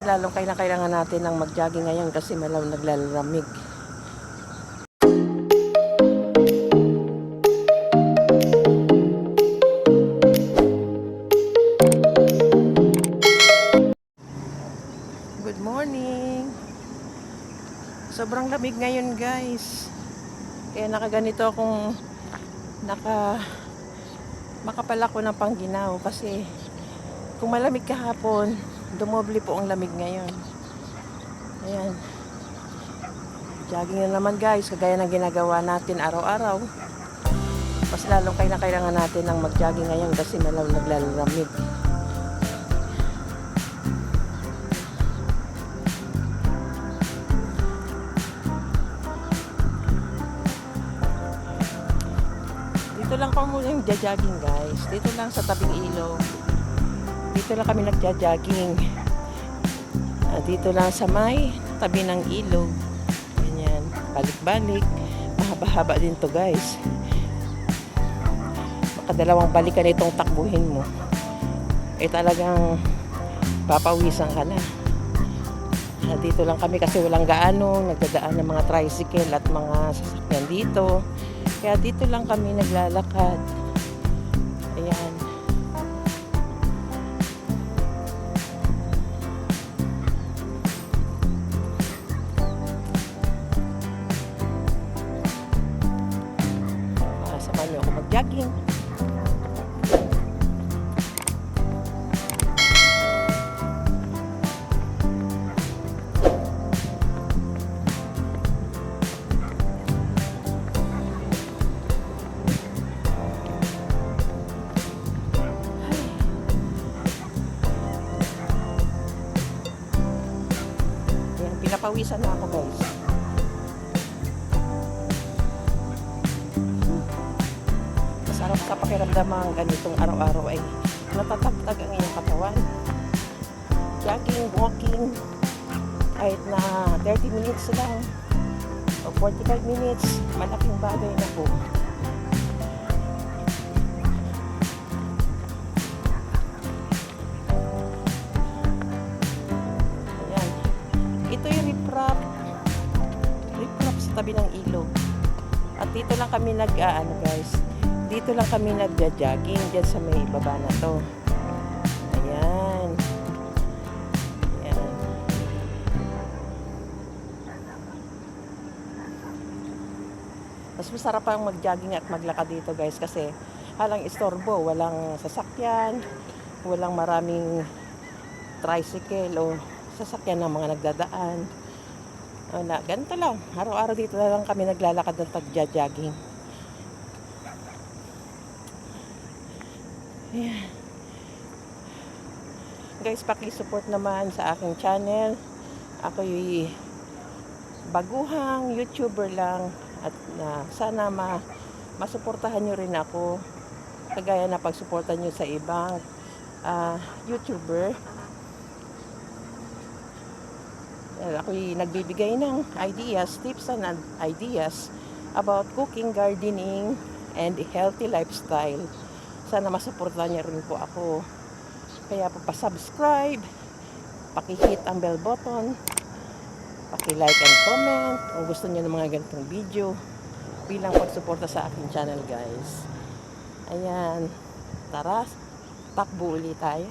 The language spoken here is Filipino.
Lalong kailangan natin ng mag-jogging ngayon kasi naglalamig. Good morning! Sobrang lamig ngayon, guys. Kaya nakaganito akong makapal ako ng pangginaw kasi kung malamig kahapon, dumoble po ang lamig ngayon. Ayan. Jogging na naman, guys, kagaya ng ginagawa natin araw-araw. Mas lalong kailangan natin ng mag-jogging ngayon kasi naglalamig. Dito lang po muna yung jogging, guys. Dito lang sa tabing ilog. Dito lang kami nagja-jogging. Dito lang sa may tabi ng ilog. Ganyan. Balik-balik. Mahaba-haba din to, guys. Makadalawang balikan itong takbuhin mo. Talagang papawisan ka na. Dito lang kami kasi walang gaano. Nagdadaan ng mga tricycle at mga sasakyan dito. Kaya dito lang kami naglalakad. Ayan. Samahan niyo ako mag-jogging. Pinapawisan na ako, guys. Masarap sa pakiramdam ang ganitong araw-araw ay natatagtag ang iyong katawan. Jogging, walking, kahit na 30 minutes lang o 45 minutes, malaking bagay na po. Ito yung riprap sa tabi ng ilog. At dito lang kami guys. Dito lang kami nagja-jogging diyan sa may baba na to. Ayan. Ayan. Mas masarap ang mag-jogging at maglakad dito, guys, kasi halang istorbo, walang sasakyan, walang maraming tricycle o sasakyan ng mga nagdadaan. Ganito lang. Araw-araw dito na lang kami naglalakad ng tagja-jogging. Ayan. Guys, paki-support naman sa aking channel. Ako'y baguhang YouTuber lang at sana masuportahan nyo rin ako kagaya na pagsuportahan nyo sa ibang YouTuber. Ako'y nagbibigay ng ideas, tips and ideas about cooking, gardening, and healthy lifestyle. Sana masuportahan niyo rin po ako. Kaya po pa-subscribe, paki-hit ang bell button, paki-like and comment kung gusto niyo ng mga ganitong video bilang pagsuporta sa aking channel, guys. Ayan. Tara, takbo ulit tayo.